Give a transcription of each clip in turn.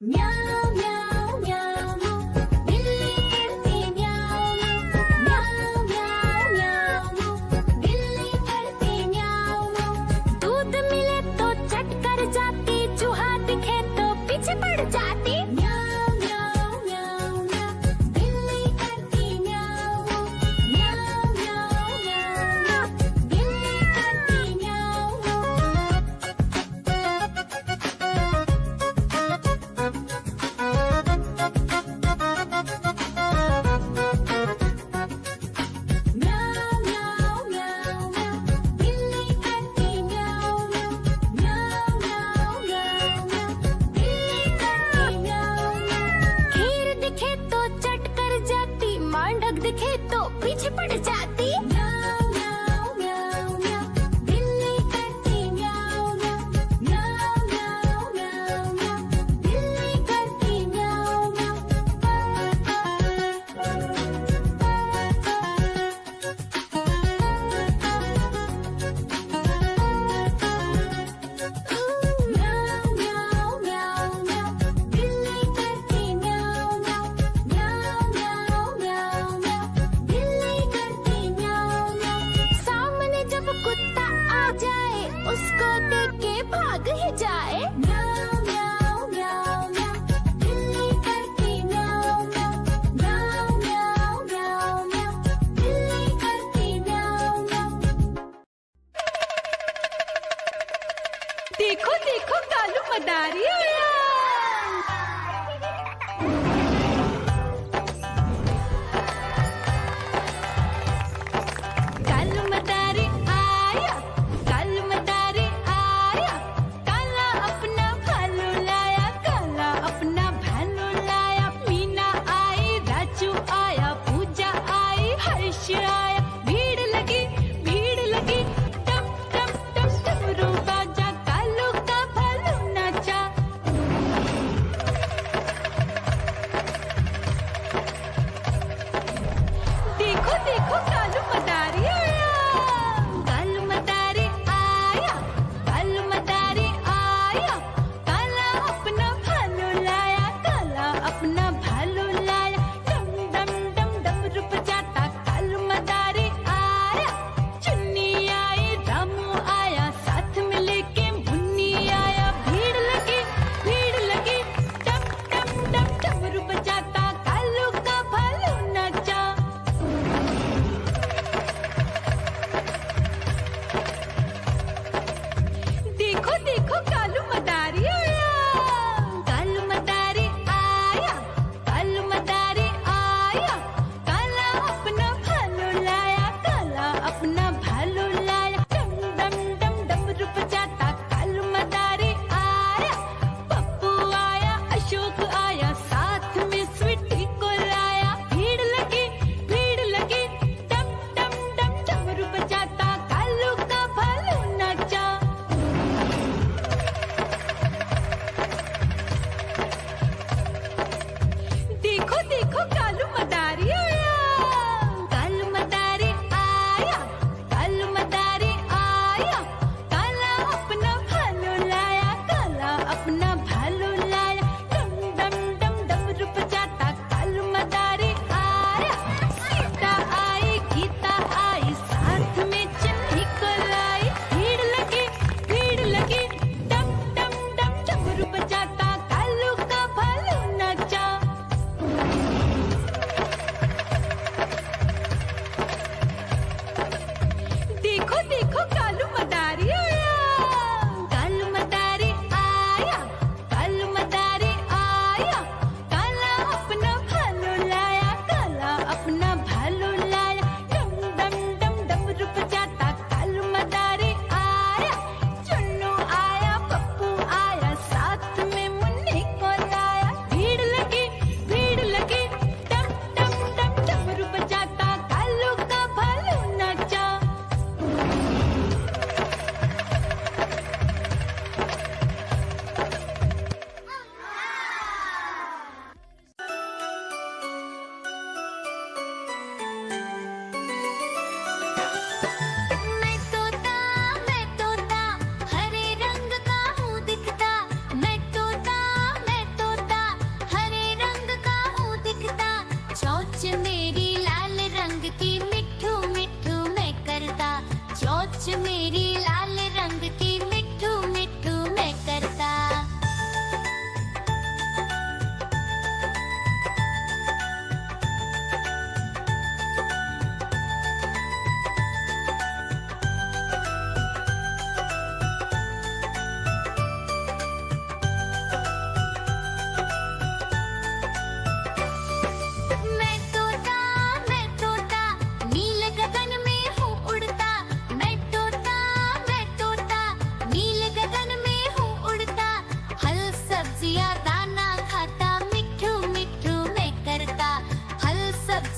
म्याऊं म्याऊं म्याऊं बिल्ली करती म्याऊं म्याऊं म्याऊं म्याऊं बिल्ली करती म्याऊं। दूध मिले तो चट कर जाती, चूहा दिखे तो पीछे पड़ जाती। म्याऊं म्याऊं म्याऊं म्याऊं बिल्ली करती म्याऊं म्याऊं म्याऊं म्याऊं बिल्ली करती म्याऊं। म्याऊं म्याऊं म्याऊं म्याऊं बिल्ली करती म्याऊं म्याऊं म्याऊं म्याऊं म्याऊं बिल्ली करती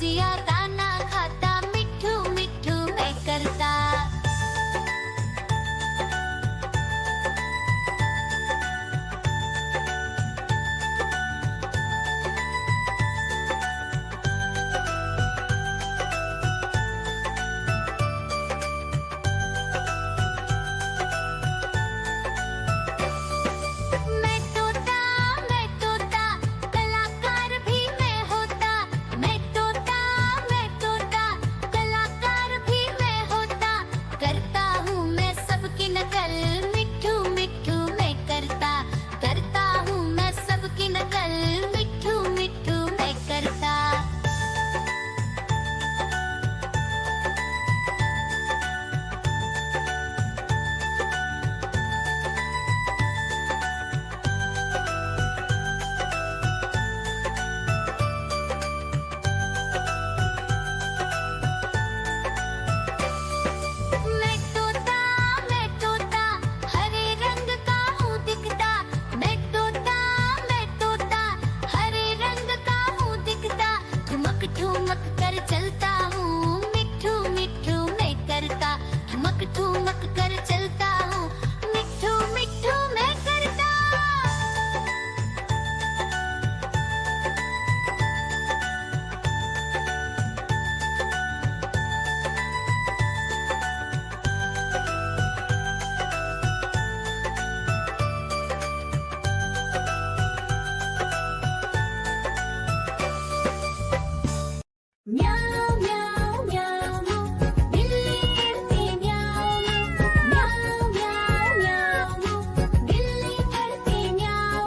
सब्जियां दाना खाता, मिट्ठू मिट्ठू मैं करता। मैं तोता कलाकार भी मैं होता। मैं तोता कलाकार भी मैं होता। करता हूँ मैं सबकी नकल, मिट्ठू मिट्ठू मैं करता। करता हूँ मैं सबकी नकल, मिट्ठू मिट्ठू मैं करता। मैं तोता हरे रंग का हूँ दिखता। मैं तोता हरे रंग का हूँ दिखता। ठुमक ठुमक कर चलता हूँ, मिट्ठू मिट्ठू मैं करता। ठुमक ठुमक कर चलता हूँ, मिट्ठू मिट्ठू मैं करता। म्याऊ म्याऊ म्याऊ बिल्ली करती म्याऊ म्याऊ म्याऊ म्याऊ बिल्ली करती म्याऊ।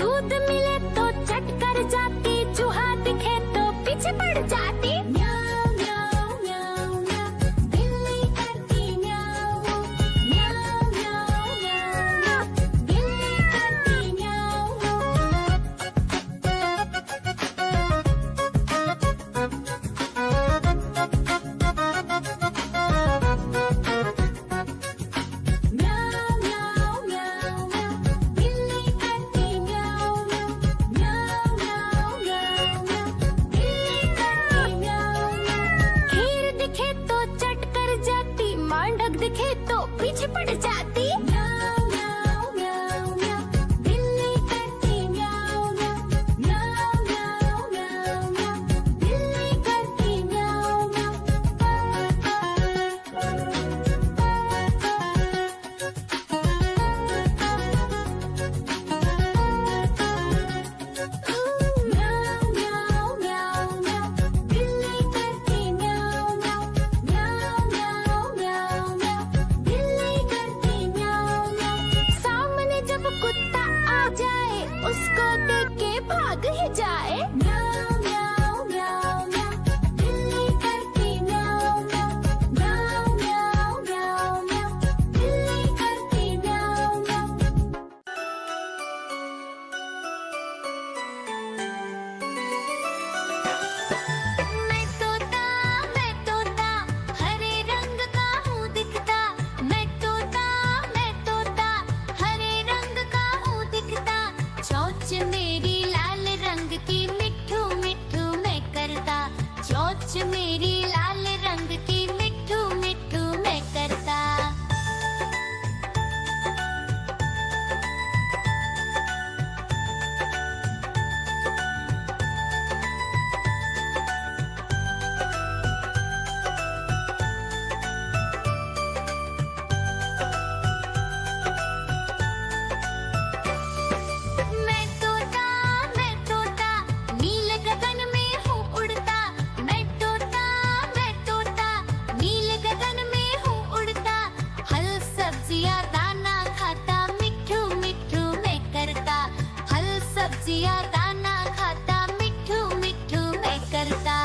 दूध मिले तो चट कर जाती, चूहा दिखे तो पीछे पड़ जाती। म्याऊ म्याऊ म्याऊ म्याऊ बिल्ली करती म्याऊ म्याऊ म्याऊ म्याऊ बिल्ली करती म्याऊ। म्याऊ म्याऊ म्याऊ म्याऊ बिल्ली करती म्याऊ म्याऊ म्याऊ म्याऊ म्याऊ बिल्ली करती म्याऊ। खीर दिखे तो चट कर जाती, मांडक दिखे तो पीछे पड़ जाती। म्याऊ म्याऊ म्याऊ म्याऊ बिल्ली करती म्याऊ म्याऊ म्याऊ म्याऊ म्याऊ बिल्ली करती म्याऊ म्याऊ म्याऊ म्याऊ म्याऊ बिल्ली करती म्याऊ म्याऊ म्याऊ म्याऊ म्याऊ बिल्ली करती म्याऊ। सामने जब कुत्ता आ जाए, उसको देख के भाग ही जाए। म्याऊ म्याऊ म्याऊ म्याऊ बिल्ली करती म्याऊ म्याऊ म्याऊ म्याऊ म्याऊ बिल्ली करती म्याऊ म्याऊ। मैं तोता हरे रंग का हूँ दिखता। मैं तोता हरे रंग का हूँ दिखता। चोंच मेरी लाल रंग की, मिट्ठू मिट्ठू मैं करता। चोंच मेरी लाल रंग की, मिट्ठू मिट्ठू मैं करता। मैं तोता नील गगन में हूँ उड़ता। मैं तोता नील गगन में हूँ उड़ता। हल सब्जियाँ दाना खाता, मिट्ठू मिट्ठू मैं करता। हल सब्जियाँ दाना खाता, मिट्ठू मिट्ठू मैं करता।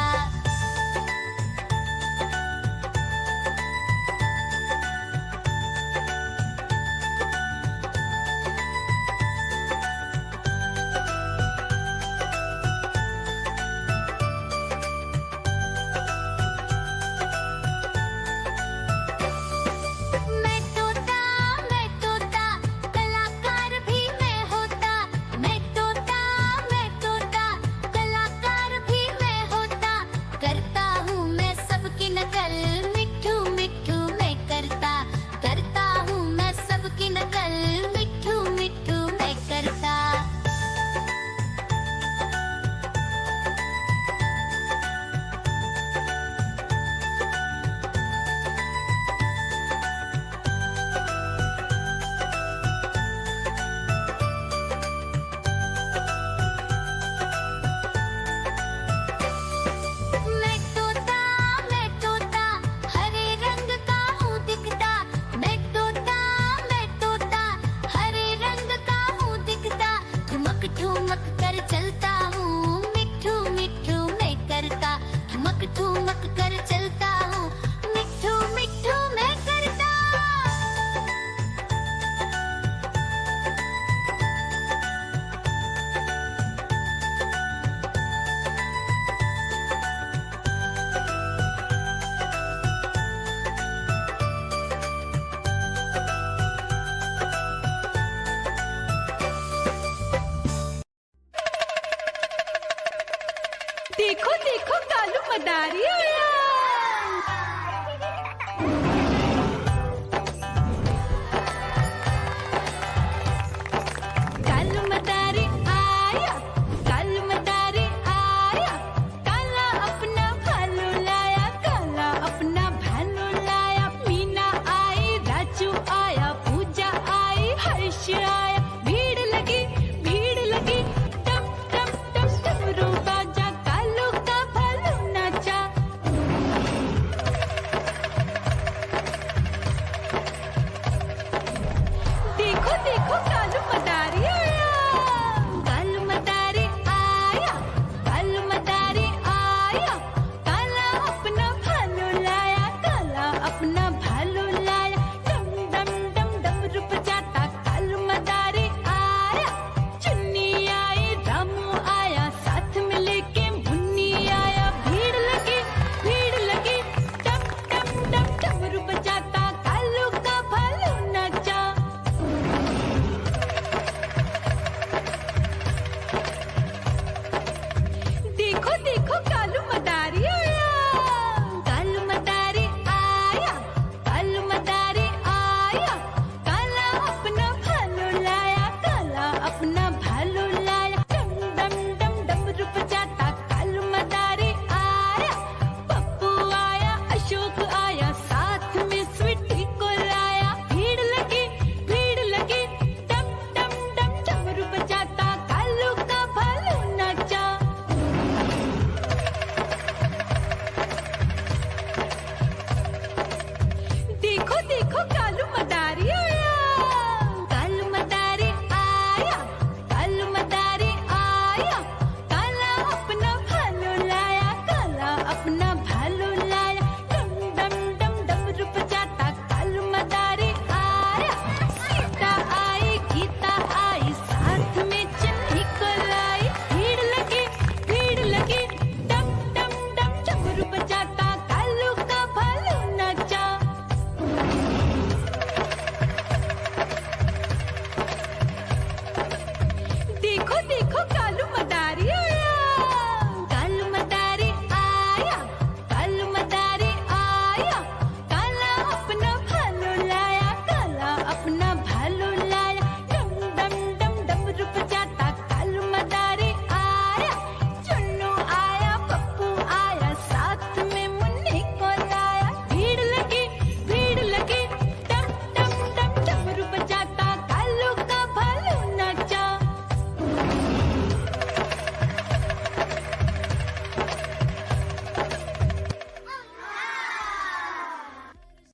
मैं तोता कलाकार भी मैं होता। मैं तोता ठुमक ठुमक कर चलता हूँ, मिट्ठू मिट्ठू मैं करता, ठुमक कर चलता हूँ, मिट्ठू मिट्ठू मैं करता। देखो देखो कालू मदारी आया।